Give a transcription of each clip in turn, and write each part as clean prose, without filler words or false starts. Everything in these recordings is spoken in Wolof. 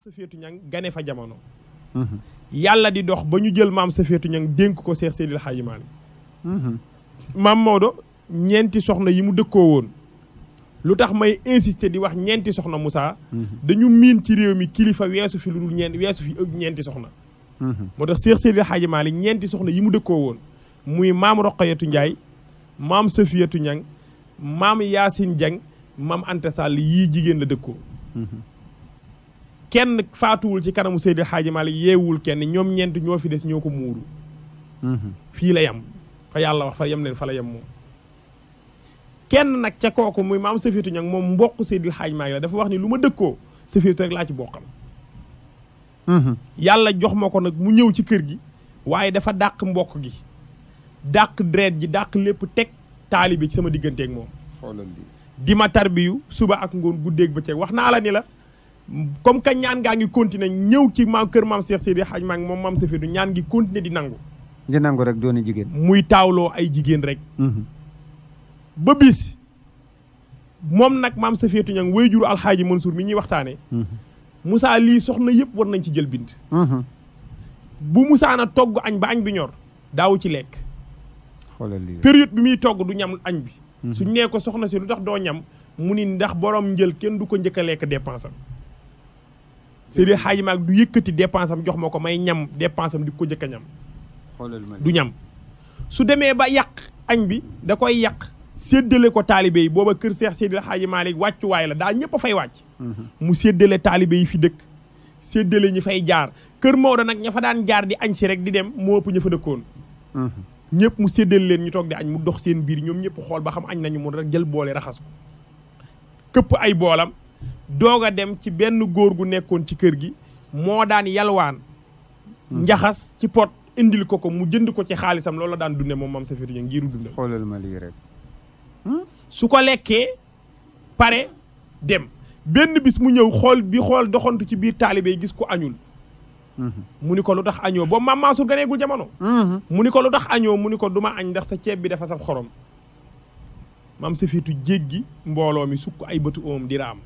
Safiyatu Ñang gane fa jamono yàlla di dox ba ñu jël maam Safiyatu Ñang dénk ko Seex Seydil Haaji Maalik maam Maodo ñeenti soxna yi mu dëkkoo woon lu tax may insister di wax ñeenti soxna Moussa dañu miin ci réew mi kilifa weesu fi lu dul weesu fi ñeenti soxna moo tax Seex Seydil Haaji Maalik ñeenti soxna yi mu dëkkoo woon muy maam Roqayatu Njaay maam Safiyatu Ñang maam Yaasin Jang maam Anta Sall yii jigéen la dëkkoo kenn faatuwul ci kanamu Seydil Haaji Maalik yeewul kenn ñoom ñeent ñoo fi des ñoo ko muuru fii la yem fa yàlla wax fa yem leen fa la yem moom kenn nag ca kooku muy maam Safiyatu Ñang moom mbokk Seydil Haaji Maalik la dafa wax ni lu ma dëkkoo Safiyatu rek laa ci bokkal yàlla jox ma ko nag mu ñëw ci kër gi waaye dafa dàq mbokk gi dàq deret ji dàq lépp teg taalibe ci sama digganteeg moom di ma tarbiyu suba ak ngoon guddeeg bëccëg wax naa la ni la comme que ñaan ngaa ngi continuer ñëw ci maam kër maam Seex Seydi Haaji Maalik moom maam Safiyatu ñaan ngi continuer di nangu rek dooni jigéen muy taawloo ay jigéen rek ba bis moom nag maam Safiyatu Ñang waajuru alxaaji Mansour mi ñuy waxtaane Moussa lii soxna yëpp war nañ ci jël bind bu Moussa na togg añ ba añ bi ñor daawu ci lekk période bi muy togg du ñam añ bi suñ nee ko soxna si lu tax doo ñam mu ni ndax borom njël kenn du ko njëkk a lekk dépense am Seydi Haaji Maalik du yëkkati dépense am jox ma ko may ñam dépense am di ko njëkk a ñam du ñam su demee ba yàq añ bi da koy yàq séddale ko taalibe yi booba kër Seex Seydi Haaji Maalik wàccuwaay la daal ñëpp a fay wàcc mu séddale taalibe yi fi dëkk séddale ñi fay jaar kër Maodo nag ña fa daan jaar di añ si rek di dem moo ëpp ña fa dëkkoon ñëpp mu séddale leen ñu toog di añ mu dox seen biir ñoom ñëpp xool ba xam añ nañu mu rek jël boole raxas ko këpp ay boolam doog a dem ci benn góor gu nekkoon ci kër gi moo daan yalwaan njaxas ci pot indil ko mu jënd ko ci xaalisam loolu la daan dunde moom maam Safiyatu Ñang ngiru dunde xoolal ma lii rek su ko lekkee pare dem benn bis mu ñëw xool doxantu ci biir taalibe yi gis ko añul mu ni ko lu tax añoo boobu maam Mansour ganeegul jamono mu ni ko lu tax añoo mu ni ko duma añ ndax sa ceeb bi dafa saf xorom maam Safiyatu jéggi mbooloo mi sukk ay bëtu oom di raam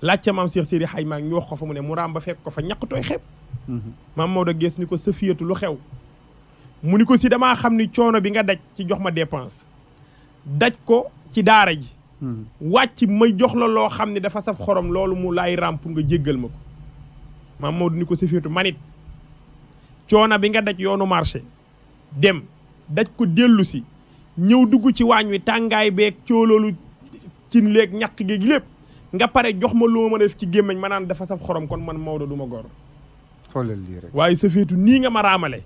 laajte maam Seex Seydi Haaji Maalik ñu wax ko fa mu ne mu raam ba fekk ko fa ñaq tooy xeeb maam Maodo gees ni ko Safiyatu lu xew mu ni ko si damaa xam ni coono bi nga daj ci jox ma dépense daj ko ci daara ji wàcc may jox la loo xam ne dafa saf xorom loolu mu laay raam pour nga jéggal ma ko maam Maodo ni ko Safiyatu manit coono bi nga daj yoonu marché dem daj ko dellu si ñëw dugg ci waañ wi tàngaay beeg cooloolu cin leeg ñaq géeg lépp nga pare jox ma loo ma def ci gémmiñ ma naan dafa saf xorom kon man Maodo du ma gor xoolal lii rek waaye Safiyatu nii nga ma raamale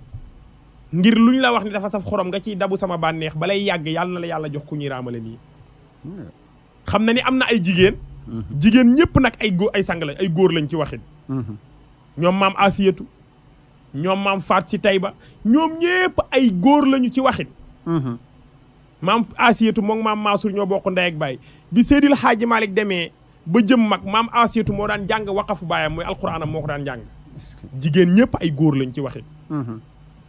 ngir luñ la wax ni dafa saf xorom nga ciy dabu sama bànneex balay yàgg yàlla na la yàlla jox ku ñuy raamale nii xam na ni am na ay jigéen ñëpp nag ay sang lañ ay góor lañ ci waxit ñoom maam Asiyatu ñoom maam Faat si Tayba ñoom ñëpp ay góor lañu ci waxit maam Asiyatu moom maam Mansour ñoo bokk ndey ak baay bi Seydil Haaji Maalik demee ba jëm mag maam Asiyatu moo daan jàng waqafu baayam mooy alxuraanam moo ko daan jàng jigéen ñëpp ay góor lañ ci waxit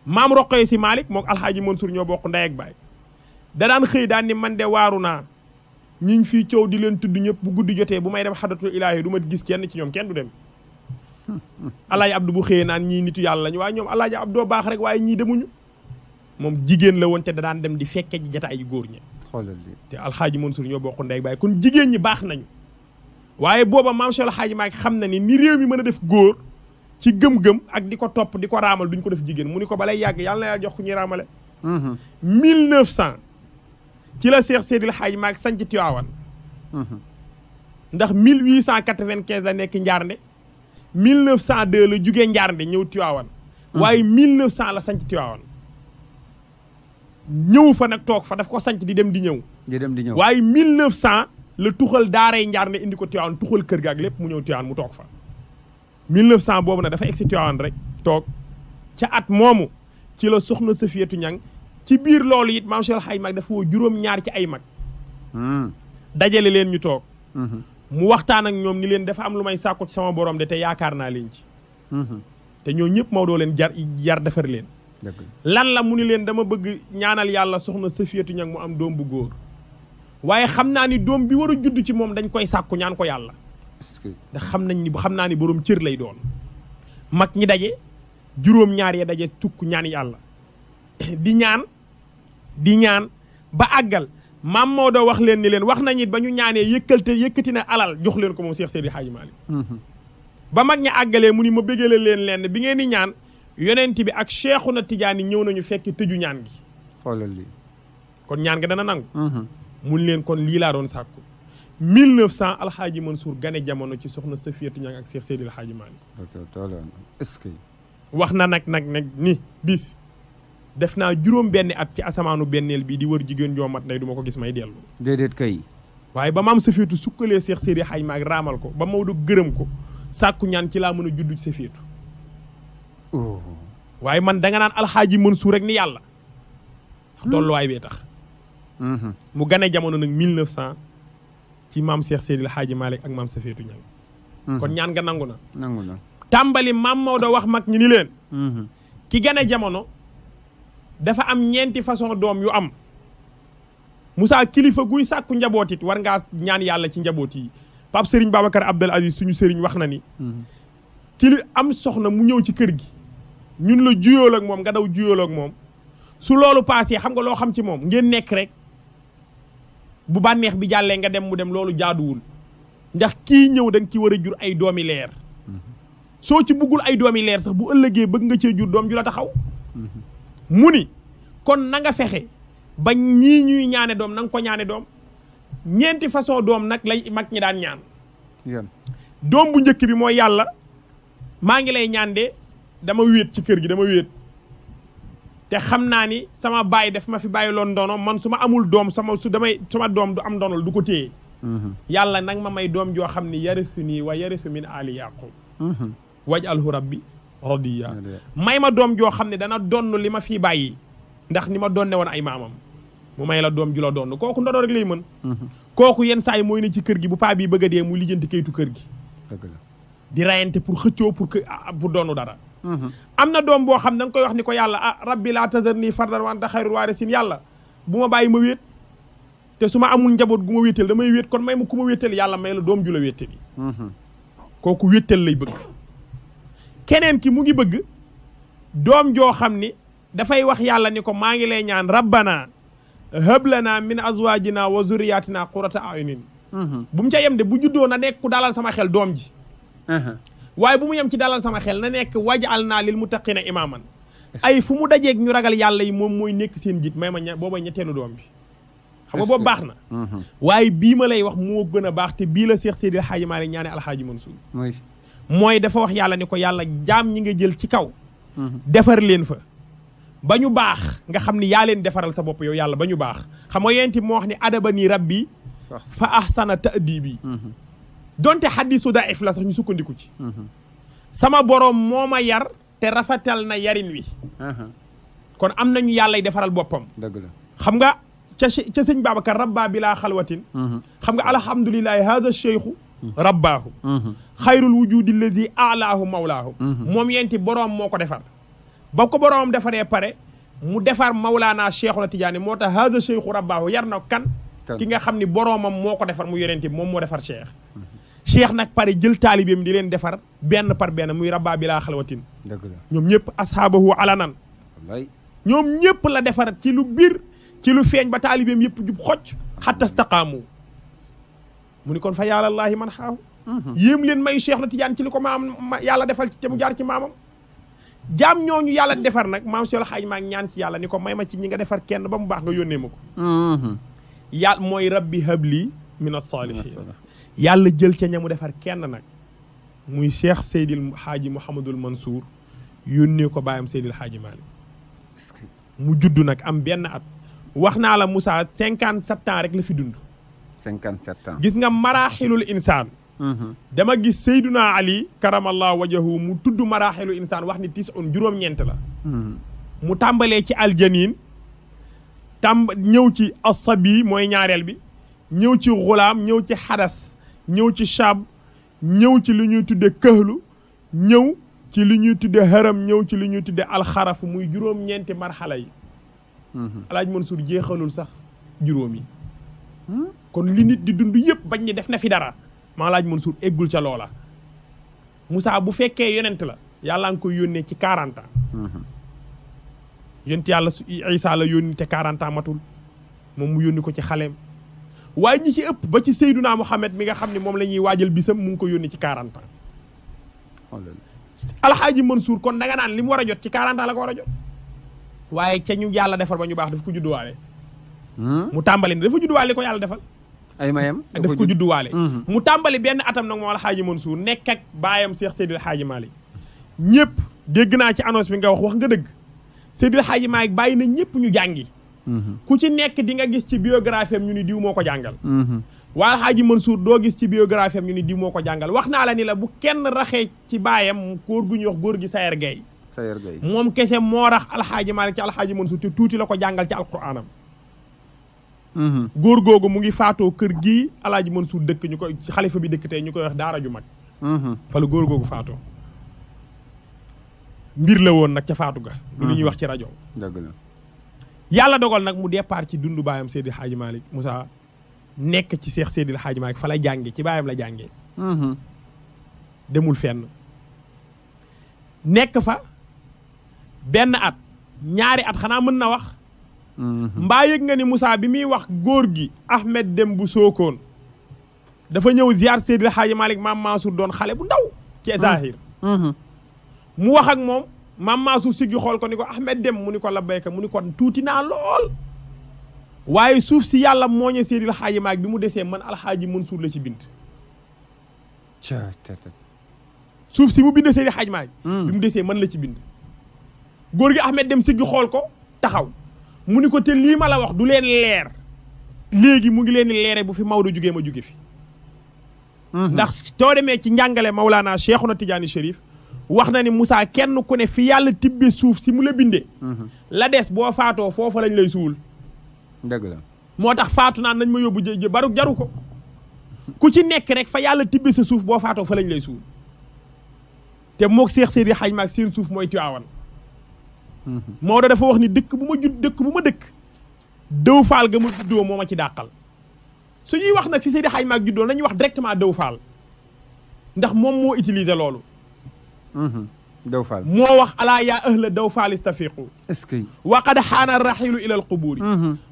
maam Roqaya si Maalik moom alxaaji Mansour ñoo bokk ndey ak baay da daan xëy daan ni man de waaru naa ñiñ fii coow di leen tudd ñëpp bu guddi jotee bu may dem xadatul ilaahi du ma gis kenn ci ñoom kenn du dem alaaji Abdu bu xëyee naan ñii nitu yàlla lañu waaye ñoom alaaji Abdoo baax rek waaye ñii demuñu moom jigéen la woon te da daan dem di fekke ji jataay yu góor ñi xoolal li te alxaaji Mansour ñoo bokk ndey ak baay kon jigéen ñi baax nañu waaye booba maam Cheikh Alxaaji Maalik xam na ni réew mi mën a def góor ci gëm-gëm ak di ko topp di ko raamal duñ ko def jigéen mu ni ko balay yàgg yàlla na yàlla jox ku ñuy raamale 1900 ci la Seex Seydil Haaji Maalik sanc Tiwaawan ndax 1895 la nekk Njaarnde 1902 la jugee Njaarnde ñëw Tiwaawan waaye 1900 la sanc Tiwaawan ñëw fa nag toog fa daf ko sanc di dem di ñëw waaye 1900 la tuxal daaray Njaarnde indi ko Tiwaawan tuxal kër ga ak lépp mu ñëw Tiwaawan mu toog fa 1900 boobu nag dafa egsi Tiwaawan rek toog ca at moomu ci la soxna Safiyatu Ñang ci biir loolu it maam Cheikh Alxaaji Maalik dafa woo juróom-ñaar ci ay mag dajale leen ñu toog mu waxtaan ak ñoom ni leen dafa am lu may sàkku ci sama borom de te yaakaar naa leen ci te ñoo ñëpp Maodo leen jar defar leen lan la mu ni leen dama bëgg ñaanal yàlla soxna Safiyatu Ñang mu am doom bu góor waaye xam naa ni doom bi war a judd ci moom dañ koy sàkku ñaan ko yàlla est-ce que ndax xam naa ni borom cër lay doon mag ñi daje juróom ñaar ya daje tukk ñaan yàlla di ñaan ba àggal maam Maodo wax leen ni leen wax nañu ba ñu ñaanee yëkkati na alal jox leen ko moom Cheikh Seydi Hadji Malick ba mag ñi àggalee mu ni ma bëggale leen bi ngeen di ñaan yonent bi ak Cheikhuna Tidiane ñëw nañu fekk tëju ñaan gi xoolal lii kon ñaan nga dana nangu mun leen kon lii laa doon sàkku 1900 alxaaji Mansour gane jamono ci soxna Safiyatu Ñang ak Cheikh Seydi Hadji Malick est-ce que wax na nag ni bis def naa juróom benn at ci asamaanu benneel bii di wër jigéen joo mat ndey du ma ko gis may dellu déedéet kay waaye ba maam Safiyatu sukkalee Cheikh Seydi Hadji Malick raamal ko ba Maodo gërëm ko sàkku ñaan ci laa mën a judd ci Safiyatu waaye man da nga naan alxaaji Mansour rek ni yàlla tolluwaay bee tax mu gane jamono nag 1900 ci maam Cheikh Seydi Hadji Malick ak maam Safiyatu Ñang kon ñaan nga nangu na tàmbali maam Maodo wax mag ñi ni leen ki gane jamono dafa am ñeenti façon doom yu am Moussa kilifa guy sàkku njaboot it war ngaa ñaan yàlla ci njaboot yi Pape Serigne Babacar Abdel Aziz suñu Serigne wax na ni am soxna mu ñëw ci kër gi ñun la juyool ak moom nga daw juyool ak moom su loolu paasee xam nga loo xam ci moom ngeen nekk rek bu bànneex bi jàllee nga dem mu dem loolu jaaduwul ndax kii ñëw da nga ci war a jur ay doomi leer soo ci buggul ay doomi leer sax bu ëllëgee bëgg nga cee jur doom ju la taxaw mu ni kon na nga fexe ba ñii ñuy ñaane doom na nga ko ñaane doom ñeenti façon doom nag lay mag ñi daan ñaan doom bu njëkk bi mooy yàlla maa ngi lay ñaan de dama wéet ci kër gi dama wéet te xam naa ni sama baay daf ma fi bàyyi loon ndono man su ma amul doom sama doom du am ndonol du ko téye yàlla nag ma may doom joo xam ni yarisu nii wa yarisu min ali yaqub waj'alhu rabbi radiya may ma doom joo xam ne dana donn li ma fii bàyyi ndax ni ma donne woon ay maamam mu may la doom ju la donn kooku ndono rek lay mën kooku yenn saa yi mooy ne ci kër gi bu paa bii bëgg a dee muy lijjanti kayitu kër gi di rayante pour xëccoo pour doonu dara am na doom boo xam da nga koy wax ni ko yàlla rabbi laa tazarni fardan wa anta xayrul waarisiin yàlla bu ma bàyyi ma wéet te su ma amul njaboot gu ma wéetal damay wéet kon may ma ku ma wéetal yàlla may la doom ju la wéetali kooku wéetal lay bëgg keneen ki mu ngi bëgg doom joo xam ni dafay wax yàlla ni ko maa ngi lay ñaan rabbana hab lana min azwajina wa zurriyatina qurrata a'yunin bu mu ca yem de bu juddoo na nekk ku dalal sama xel doom ji waaye bu mu yem ci dalal sama xel na nekk waj'alna lil muttaqina imaman ay fu mu dajeeg ñu ragal yàlla yi moom mooy nekk seen jiit may ma booba ñetteelu doom bi xam nga boobu baax na waaye bii ma lay wax moo gën a baax te bii la Cheikh Seydi Hadji Malick ñaane alxaaji Mansour mooy dafa wax yàlla ni ko yàlla jaam ñi nga jël ci kaw defar leen fa ba ñu baax nga xam ni yaa leen defaral sa bopp yow yàlla ba ñu baax xam nga yenti moo wax ni adabani rabbi fa ahsana ta'dibi donte xaddisu daif la sax ñu sukkandiku ci sama boroom moo ma yar te rafetal na yarin wi kon am nañu yàllay defaral boppam dëgg la xam nga ca sëñ Babacar rabba bi laa xalwatin xam nga alhamdulilahi hada cheikhu rabbaahu xayrul wujudi alladi alaahu mawlaahu moom yenti boroom moo ko defar ba ko boroomam defaree pare mu defar mawlaana Cheikhuna Tidiane moo tax hada cheikhu rabbaahu yar na kan ki nga xam ni boroomam moo ko defar mu yonente bi moom moo defar cheikh cheikh nag pare jël taalibeem di leen defar benn par benn muy rabba bi laa xalwatin dëgg la ñoom ñëpp ashaabahu alanan ñoom ñëpp la defar ci lu biir ci lu feeñ ba taalibeem yëpp jub xocc xatta staqaamu mu ni kon fa yàllallaahi man xaahu yéem leen may Cheikh na Tidiane ci li ko maam yàlla defal ci te mu jaar ci maamam jaam ñooñu yàlla defar nag maam Cheikh xaaj maa ñaan ci yàlla ni ko may ma ci ñi nga defar kenn ba mu baax nga yónnee ma ko yàlla mooy rabbi habli min as-saalihiin yàlla jël ca ñamu defar kenn nag muy Cheikh Seydil Hadji Mouhamadul Mansour yónnee ko baayam Seydil Hadji Malick mu judd nag am benn at wax naa la Moussa 57 ans rek la fi dund 57 ans gis nga maraaxilul insaan dama gis Seyduna Ali karamallahu wajahu mu tudd maraaxilul insaan wax ni juróom-ñeent la mu tàmbalee ci aljaniin ñëw ci asabi mooy ñaareel bi ñëw ci xulaam ñëw ci xadas ñëw ci shab ñëw ci li ñuy tudde këhlu ñëw ci li ñuy tudde haram ñëw ci li ñuy tudde alxarafu muy juróom-ñeenti marxala yi alaaj Mansour jeexalul sax juróom yi kon li nit di dund yëpp bañ ni def na fi dara maa laaj Mansour eggul ca loola Moussa bu fekkee yonent la yàlla nga koy yónnee ci 40 ans yonent yàlla Isa la yónni te 40 ans matul moom mu yónni ko ci xaleem waaye ñi ci ëpp ba ci Seydunaa Muhammad mi nga xam ne moom la ñuy waajal bisam mu ngi ko yónni ci 40 ans alxaaji Mansour kon da nga naan li mu war a jot ci 40 ans la ko war a jot waaye ca ñu yàlla defal ba ñu baax daf ko judduwaale mu tàmbali ne dafa judduwaale li ko yàlla defal ay mayam daf ko judduwaale mu tàmbali benn atam nag moom alxaaji Mansour nekk ak baayam Cheikh Seydil Hadji Malick ñëpp dégg naa ci annonce bi nga wax nga dëgg Seydil Hadji Malick bàyyi na ñëpp ñu jàngi ku ci nekk di nga gis ci biographie am ñu ni diw moo ko jàngal waa alxaaji Mansour doo gis ci biographie am ñu ni diw moo ko jàngal wax naa la ni la bu kenn raxee ci baayam góor gu ñuy wax góor gi Sayer Gueye moom kese moo rax alxaaji Malick ci alxaaji Mansour te tuuti la ko jàngal ci alquranam góor googu mu ngi faatoo kër gii alxaaji Mansour dëkk ñu koy xalifa bi dëkk tey ñu koy wax daara ju mag fa la góor googu faatoo mbir la woon nag ca faatu ga lu ñuy wax ci rajo dëgg la yàlla dogal nag mu départ ci dundu baayam Seydil Hadji Malick Moussa nekk ci Seex Seydil Hadji Malick fa la jànge ci baayam la jàngee demul fenn nekk fa benn at ñaari at xanaa mën na wax mbaa yëg nga ni Moussa bi muy wax góor gi Ahmed Dem bu Sookoon dafa ñëw ziar Seydil Hadji Malick maam Mansour doon xale bu ndaw ci zahir mu wax ak moom maam Mansour siggi xool ko ni ko Ahmed Dem mu ni ko labbayka mu ni ko tuuti naa lool waaye suuf si yàlla mooñe Seydil Hadji Malick bi mu desee man alxaaji Mansour la ci bind suuf si mu bind Seydil Hadji Malick bi mu desee man la ci bind góor gi Ahmed Dem siggi xool ko taxaw mu ni ko te lii ma la wax du leen leer léegi mu ngi leen leere bu fi Maodo jugee ma juge fi ndax too demee ci njàngale Mawlana Cheikhuna Tidiane Chérif wax na ni Moussa kenn ku ne fi yàlla tibbe suuf si mu la bindee la des boo faatoo foofa lañ lay suul dëgg la moo tax faatu naan nañ ma yóbbu baru jaru ko ku ci nekk rek fa yàlla tibbe sa suuf boo faatoo fa lañ lay suul te moog Seex Seydi Hadji Malick seen suuf mooy Tiwaawan Maodo dafa wax ni dëkk bu ma dëkk dëw faal ga ma juddoo moo ma ci dàqal su ñuy wax nag fi Seydi Hadji Malick juddoo nañuy wax directement dëw faal ndax moom moo utiliser loolu daw faal moo wax alaa yaa ahla daw faal istafiqu est-ce que wa qad xaana raxilu ila alqubuuri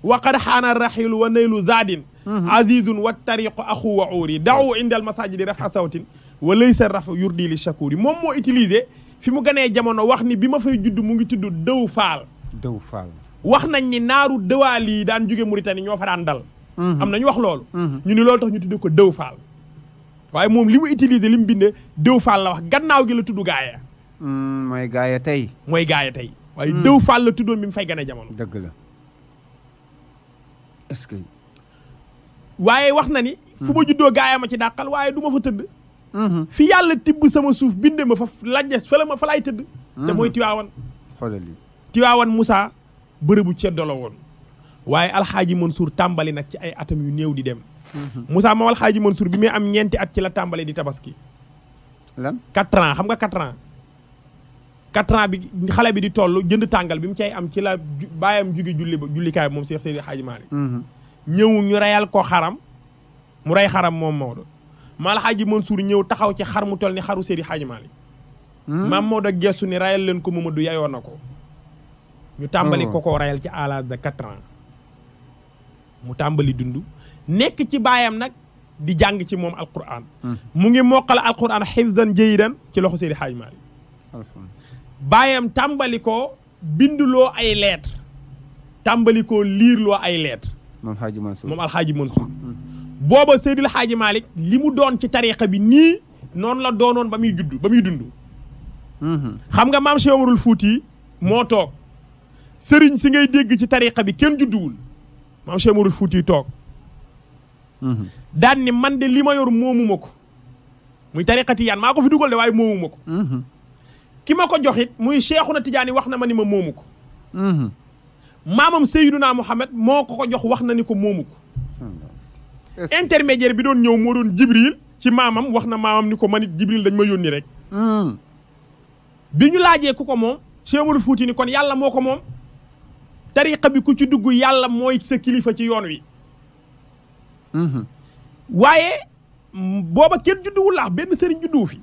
wa qad xaana raxilu wa naylu zaadin azizun wa tariqu axu wa uuri daw inda al masajidi rafa sawtin wa laysa rafu yurdi li shakuuri moom moo utilisé fi mu ganee jamono wax ni bi ma fay judd mu ngi tudd dëw faal wax nañ ni naaru dëwaal yi daan jóge Mauritanie ñoo fa daan dal am nañu wax loolu ñu ni loolu tax ñu tudd ko dëw faal waaye moom li mu utilisé li mu binde dëw faal la wax gannaaw gi la tudd gaaya mooy gaaya tey waaye dëw faal la tuddoon bi mu fay gane jamono dëgg la est-ce que waaye wax na ni fu ma juddoo gaaya ma ci dàqal waaye du ma fa tëdd fi yàlla tibb sama suuf binde ma fa lajjes fa laay tëdd te mooy Tiwaawan xoolal li Tiwaawan Moussa bërëbu ceddo la woon waaye alxaaji Mansour tàmbali nag ci ay atam yu néew di dem Moussa moom alxaaji Mansour bi muy am ñeenti at ci la tàmbali di tabaski lan 4 ans xam nga 4 ans 4 ans bi xale bi di toll jënd tàngal bi mu cay am ci la baayam jóge jullikaay moom Cheikh Seydi Hadji Malick ñëw ñu reyal ko xaram mu rey xaram moom Maodo ma alxaaji Mansour ñëw taxaw ci xar mu toll ni xaru Seydi Hadji Malick maam Maodo gestu ni rayal leen ko Mamadou yayoon na ko ñu tàmbali ko rayal ci à l'âge de 4 ans mu tàmbali dund nekk ci baayam nag di jàng ci moom alquran mu ngi moqal alquran xifzan jayidan ci loxo Seydi Hadji Malick baayam tàmbali ko binduloo ay lettre tàmbali ko liirloo ay lettre moom alxaaji Mansour booba Seydil Hadji Malick li mu doon ci tariqa bi nii noonu la doonoon ba muy dund xam nga maam Cheikh Omarul Fouti moo toog sëriñ si ngay dégg ci tariqa bi kenn judduwul maam Cheikh Omarul Fouti toog daan ni man de li ma yor moomuma ko muy tariqa Tijaan maa ko fi dugal de waaye moomuma ko ki ma ko joxit muy Cheikhuna Tijaani wax na ma ni ma moomu ko maamam Seydina Muhammad moo ko jox wax na ni ko moomu ko intermédiaire bi doon ñëw moo doon Jibril ci maamam wax na maamam ni ko man it Jibril dañ ma yónni rek bi ñu laajee ku ko moom Cheikh Omarul Fouti ni kon yàlla moo ko moom tariqa bi ku ci dugg yàlla mooy sa kilifa ci yoon wi waaye booba kenn judduwul laax benn sëriñ judduwu fi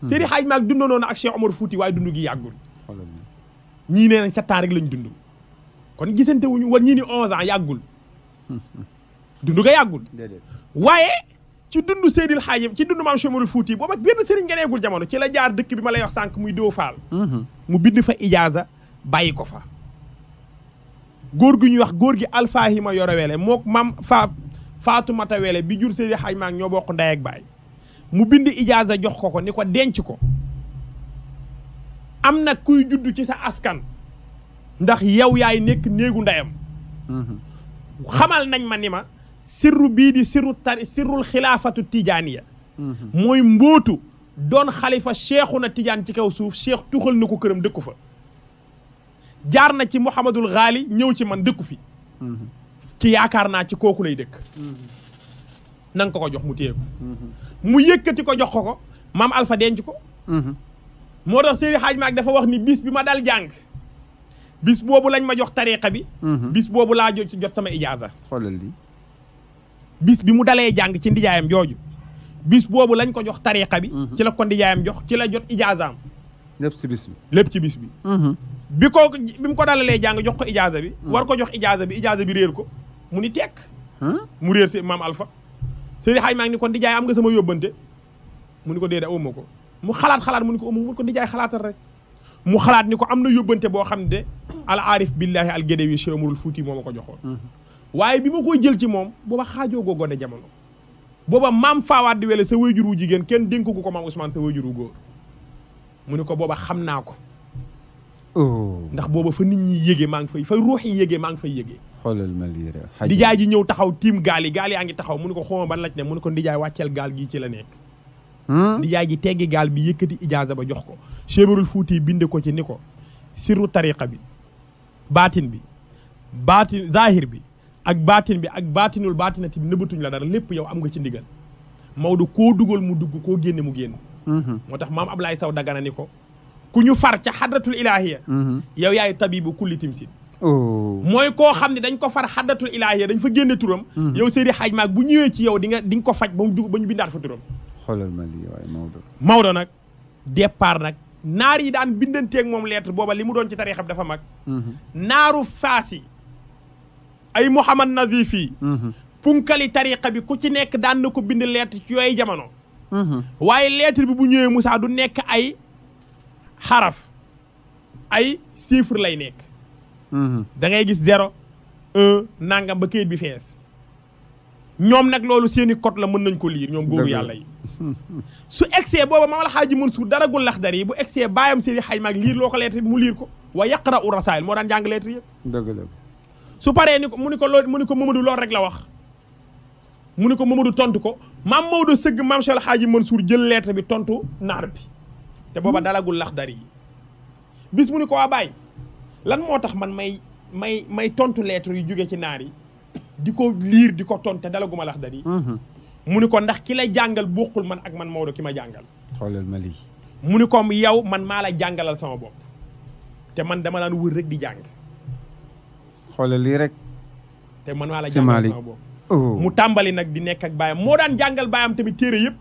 Seydi Hadj Malick dundoon na ak Cheikh Omar Fouti waaye dund gi yàggul ñii nee nañ 7 ans rek lañ dund kon gisante wuñu war ñii ni 11 ans yàggul dund ga yàggul waaye ci dund Seydil Hadj ci dund maam Cheikh Omar Fouti booba benn sëriñ ngeneegul jamono ci la jaar dëkk bi ma lay wax sànq muy Dóo Faal mu bind fa ijaaza bàyyi ko fa góor gu ñuy wax góor gi Alfahima Yoro Wele mook maam Faatumata Wele bi jur Seydi Hadj Malick ñoo bokk ndey ak baay mu bind ijaaza jox ko ni ko denc ko am na kuy judd ci sa askan ndax yow yaay nekk néegu ndeyam xamal nañ ma ni ma sirru bii di sirrul xilaafatu tijaaniya mooy mbóotu doon xalifa Cheikhuna Tijaan ci kaw suuf cheikh tuxal na ko këram dëkku fa jaar na ci Mouhamadul Ghali ñëw ci man dëkku fi ki yaakaar naa ci kooku lay dëkk nanga ko jox mu téye ko mu yëkkati ko jox ko maam Alpha denc ko moo tax Seydi Hadj Malick dafa wax ni bis bi ma dal jàng bis boobu lañ ma jox tariqa bi bis boobu laa jot sama ijaaza xoolal li bis bi mu dalee jàng ci ndijaayam jooju bis boobu lañ ko jox tariqa bi ci la ko ndijaayam jox ci la jot ijaazaam lépp ci bis bi lépp ci bis bi bi mu ko dalalee jàng jox ko ijaaza bi war ko jox ijaaza bi réer ko mu ni tekk mu réer si maam Alpha Seydi Hadj Malick ni ko ndijaay am nga sama yóbbante mu ni ko déedéet awma ko mu xalaat mu ni ko mu ko ndijaay xalaatal rek mu xalaat ni ko am na yóbbante boo xam ne al aarif billahi al Gédéwi Cheikh Omarul Fouti moo ma ko joxoon waaye bi ma koy jël ci moom booba xaajoo goo gone jamono booba maam Fawade Wele sa wayjur wu jigéen kenn dénku ko maam Ousmane sa wayjur wu góor mu ni ko booba xam naa ko ndax booba fa nit ñi yégee maa ngi fay fa ruux yi yégee maa ngi fay yégee xoolal ma lii rek ndijaay ji ñëw taxaw tiim gaal yi yaa ngi taxaw mu ni ko xooma ban laaj ne mu ni ko ndijaay wàcceel gaal gii ci la nekk ndijaay ji teggi gaal bi yëkkati ijaaza ba jox ko Cheikh Omarul Fouti binde ko ci ni ko sirru tariqa bi baatin zahir bi ak baatin bi ak baatinul baatinati bi nëbbatuñ la dara lépp yow am nga ci ndigal Maodo koo dugal mu dugg koo génne mu génn moo tax maam Ablaye Sow Dagana ni ko ku ñu far ca xadratul ilahiya yow yaay tabibu kulli timsin mooy koo xam ne dañ ko far xadratul ilahiya dañ fa génne turam yow Seydi Hadj Malick bu ñëwee ci yow di nga ko faj ba mu dugg ba ñu bindaat fa turam xoolal ma lii waaye Maodo nag départ nag naar yi daan bindanteeg moom lettre booba li mu doon ci tariixam dafa mag naaru faas yi ay Mouhamad Nazif yi punkali tariqa bi ku ci nekk daan na ko bind lettre ci yooyu jamono waaye lettre bi bu ñëwee Moussa du nekk ay xaraf ay chiffre lay nekk da ngay gis 0 1 nangam ba kayit bi fees ñoom nag loolu seeni code la mën nañ ko liir ñoom góoru yàlla yi su egsee booba maam Alxaaji Mansuur daragul laxdar yi bu egsee baayam Seydi Hadj Malick liir loo ko lettre bi mu liir ko wa yaqra'u rasaayil moo daan jàng lettre yëpp dëgg la su paree ni ko mu ni ko Mamadou loolu rek la wax mu ni ko Mamadou tontu ko maam Maodo sëgg maam Cheikh Alxaaji Mansuur jël lettre bi tontu naar bi te booba dalagul laxdar yi bis mu ni ko waa baay lan moo tax man may tontu lettre yu jóge ci naar yi di ko liir di ko tontu te dalaguma laxdar yi mu ni ko ndax ki la jàngal bokkul man ak man Maodo ki ma jàngal xoolal ma lii mu ni ko yow man maa la jàngalal sama bopp te man dama daan wër rek di jàng xoolal lii rek te man maa la jàngalal sama bopp mu tàmbali nag di nekk ak baayam moo daan jàngal baayam tamit téere yëpp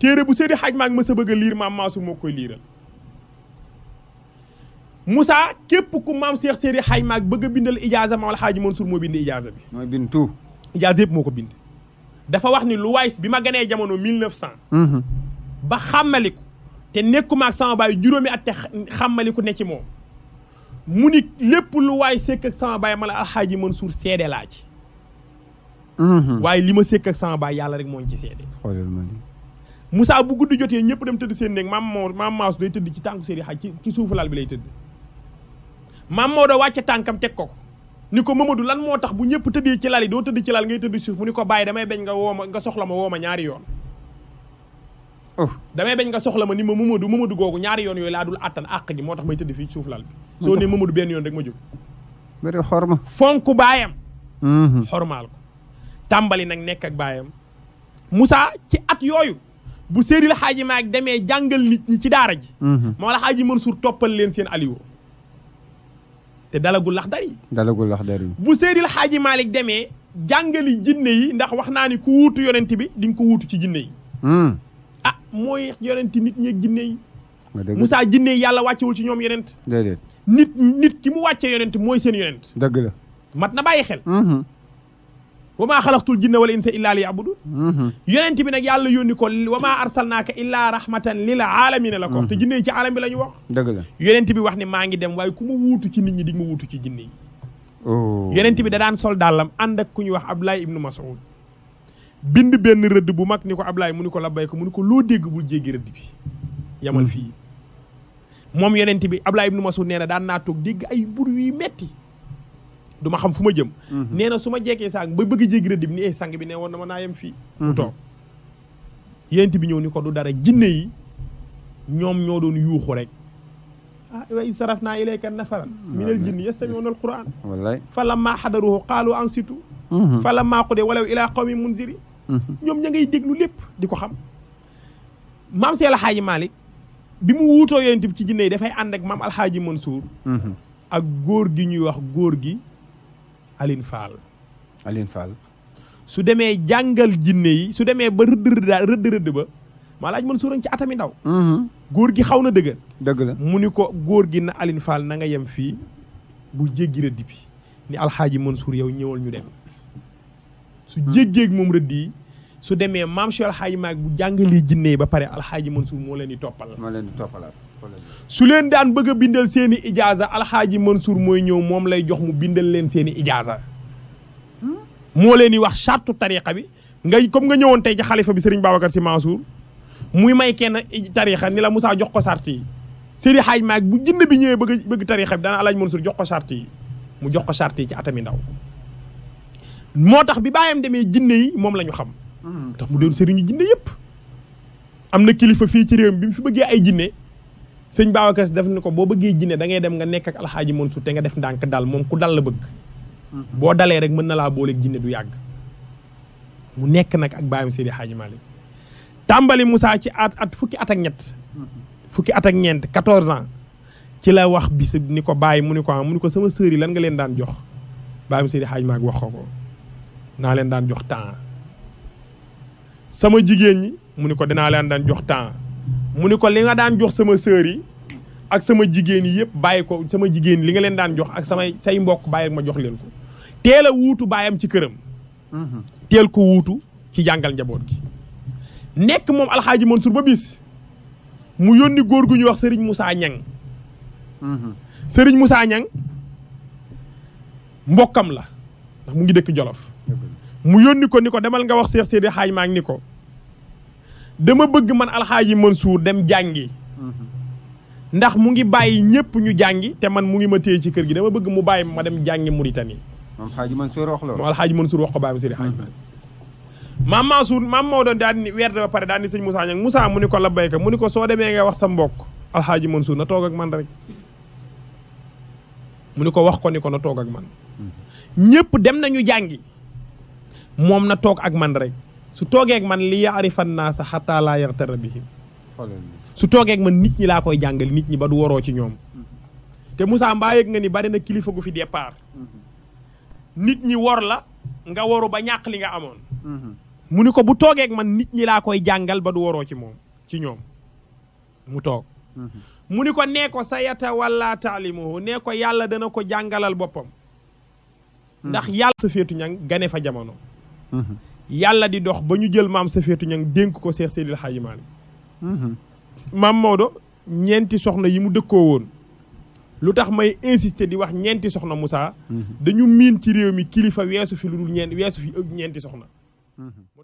téere bu Seydi Hadj Malick ma sa bëgg a liir maam Mansour moo koy liiral Moussa képp ku maam Cheikh Seydi Hadj Malick bëgg a bindal ijaaza maam Alxaaji Mansour moo bind ijaaza bi mooy bind tout ijaaza yëpp moo ko bind dafa wax ni lu waay bi ma ganee jamono 1900 ba xàmmaliku te nekkuma ak sama baay juróomi at te xàmmaliku ne ci moom mu ni lépp lu waay sekk ak sama baay ma la Alxaaji Mansour seede laa ci waaye li ma sekk ak sama baay yàlla rek moo ci seede xoolal ma lii Moussa bu guddi jotee ñëpp dem tëdd seen néeg maam Maodo day tëdd ci tànku Seydi Hadj ci suufu lal bi lay tëdd maam Maodo wàcce tànkam teg ko ni ko Mamadou lan moo tax bu ñëpp tëddee ci lal yi doo tëdd ci lal ngay tëdd suuf mu ni ko bàyyi damay bañ nga soxla ma woo ma ñaari yoon damay bañ nga soxla ma ni ma Mamadou googu ñaari yoon yooyu laa dul attan àq gi moo tax may tëdd fii suuf lal bi soo ne Mamadou benn yoon rek ma jóg bëri xorma fonk baayam xormaal ko tàmbali nag nekk ak baayam Moussa ci at yooyu bu Seydil Hadji Malick demee jàngal nit ñi ci daara ji moo la Hadji Mansour toppal leen seen aliwo te dalagul laxdar yi dalagul laxdar yi bu Seydil Hadji Malick demee jàngali jinne yi ndax wax naa ni ku wuutu yonent bi di nga ko wuutu ci jinne yi ah mooy yonent nit ñeeg jinne yi Moussa jinne yi yàlla wàccewul ci ñoom yonent déedéet nit ki mu wàcce yonent mooy seen yonent dëgg la mat na bàyyi xel wa maa xalaqtul jinna wal insa illa liya'budun yonent bi nag yàlla yónni ko wa maa arsalnaaka illa rahmatan lil aalamiina la ko te jinne yi ci aalam bi la ñu wax dëgg la yonent bi wax ne maa ngi dem waaye ku ma wuutu ci nit ñi di ma wuutu ci jinne yi yonent bi da daan sol dàllam ànd ak ku ñuy wax Ablaye ibnu Mas'ud bind benn rëdd bu mag ni ko Ablaye mu ni ko labbay ko mu ni ko loo dégg bul jéggi rëdd bi yamal fii moom yonent bi Ablaye ibnu Mas'ud nee na daan naa toog dégg ay bur yu metti du ma xam fu ma jëm nee na su ma jekkee sang ba bëgg jéggi rëdd bi ni sang bi ne woon na ma naa yem fii mu toog yonent bi ñëw ni ko du dara jinne yi ñoom ñoo doon yuuxu rek wa iz sarafnaa ilayka nafaran minal jinni yastami'uuna al-qur'aan wallaay falammaa hadaruhu qaalu ansituu falammaa qudiya walaw ilaa qawmin munzirin ñoom ña ngay déglu lépp di ko xam maam si alxaaji Malick bi mu wuutoo yonent bi ci jinne yi dafay ànd ak maam alxaaji Mansour ak góor gi ñuy wax góor gi Aline Fall su demee jàngal jinne yi su demee ba rëdd ba maa laaj Mansour ci atami ndaw góor gi xaw na dëgg la mu ni ko góor gi na Aline Fall na nga yem fii bu jéggi rëdd bi ni alxaaji Mansour yow ñëwal ñu dem su jéggeeg moom rëdd yi su demee maam Cheikh alxaaji maag bu jàngalee jinne yi ba pare alxaaji Mansour moo leen di toppalaat su leen daan bëgg a bindal seeni ijaaza alxaaji Mansour mooy ñëw moom lay jox mu bindal leen seeni ijaaza moo leen di wax chartu tariqa bi ngay comme nga ñëwoon tey ci xalifa bi Serigne Babacar Sy Mansour muy may kenn tarixa ni la Moussa jox ko sart yi Seydi Hadj Maag bu jinne bi ñëwee bëgg tarixa bi dana Alaaji Mansour jox ko sart yi mu jox ko sart yi ci atami ndaw moo tax bi bàyyam demee jinne yi moom la ñu xam tax mu doon sëriñu jinne yëpp am na kilifa fii ci réew mi bi mu fi bëggee ay jinne sëñ Babacar Sy def ni ko boo bëggee jinne da ngay dem nga nekk ak Alxaaji Mansour te nga def ndànk dal moom ku dal la bëgg boo dalee rek mën na laa booleeg jinne du yàgg mu nekk nag ak bàyyam Seydi Hadj Malick tàmbali Moussa ci at fukki at ak ñett fukki at ak ñeent 14 ans ci la wax bis ni ko bàyyi mu ni ko sama sœur yi lan nga leen daan jox bàyyam Seydi Hadj Malick wax ko naa leen daan jox temps sama jigéen ñi mu ni ko dinaa leen daan jox temps mu ni ko li nga daan jox sama sœur yi ak sama jigéen yi yëpp bàyyi ko sama jigéen li nga leen daan jox ak say mbokk bàyyi ma jox leen ko teel a wuutu bàyyam ci këram teel ko wuutu ci jàngal njaboot gi nekk moom alxaaji Mansour ba bis mu yónni góor gu ñuy wax Serigne Moussa Niang Serigne Moussa Niang mbokkam la ndax mu ngi dëkk Jolof mu yónni ko ni ko demal nga wax Cheikh Seydi Hadj Maag ni ko dama bëgg man alxaaji Mansour dem jàngi ndax mu ngi bàyyi ñëpp ñu jàngi te man mu ngi ma téye ci kër gi dama bëgg mu bàyyi ma dem jàngi Mauritanie moom Hadj Mansour wax loolu moom alxaaji Mansour wax ko bàyyi Seydi Hadj Maag maam Mansour maam Maodo daal ni weer ba pare daal ni sëñ Moussa Niang Moussa mu ni ko labbayka mu ni ko soo demee nga wax sa mbokk alxaaji Mansour na toog ak man rek mu ni ko wax ko ni ko na toog ak man ñëpp dem nañu jàngi moom na toog ak man rek su toogee ak man li yaarifan naasa xataa laa yaxtara bihim su toogee ak man nit ñi laa koy jàngal nit ñi ba du waroo ci ñoom te Moussa mbaa yëg nga ni bari na kilifa gu fi départ nit ñi wor la nga waru ba ñàkk li nga amoon mu ni ko bu toogee ak man nit ñi laa koy jàngal ba du waroo ci moom ci ñoom mu toog mu ni ko nee ko sa yata wala taalimuhu nee ko yàlla dana ko jàngalal boppam ndax yàlla Safiyatu Ñang gane fa jamono yàlla di dox ba ñu jël maam Safiyatu Ñang dénk ko Seex Seydil Hadji Malick maam Maodo ñeenti soxna yi mu dëkkoo woon lu tax may insister di wax ñeenti soxna Moussa dañu miin ci réew mi kilifa weesu fi lu dul weesu fi ñeenti soxna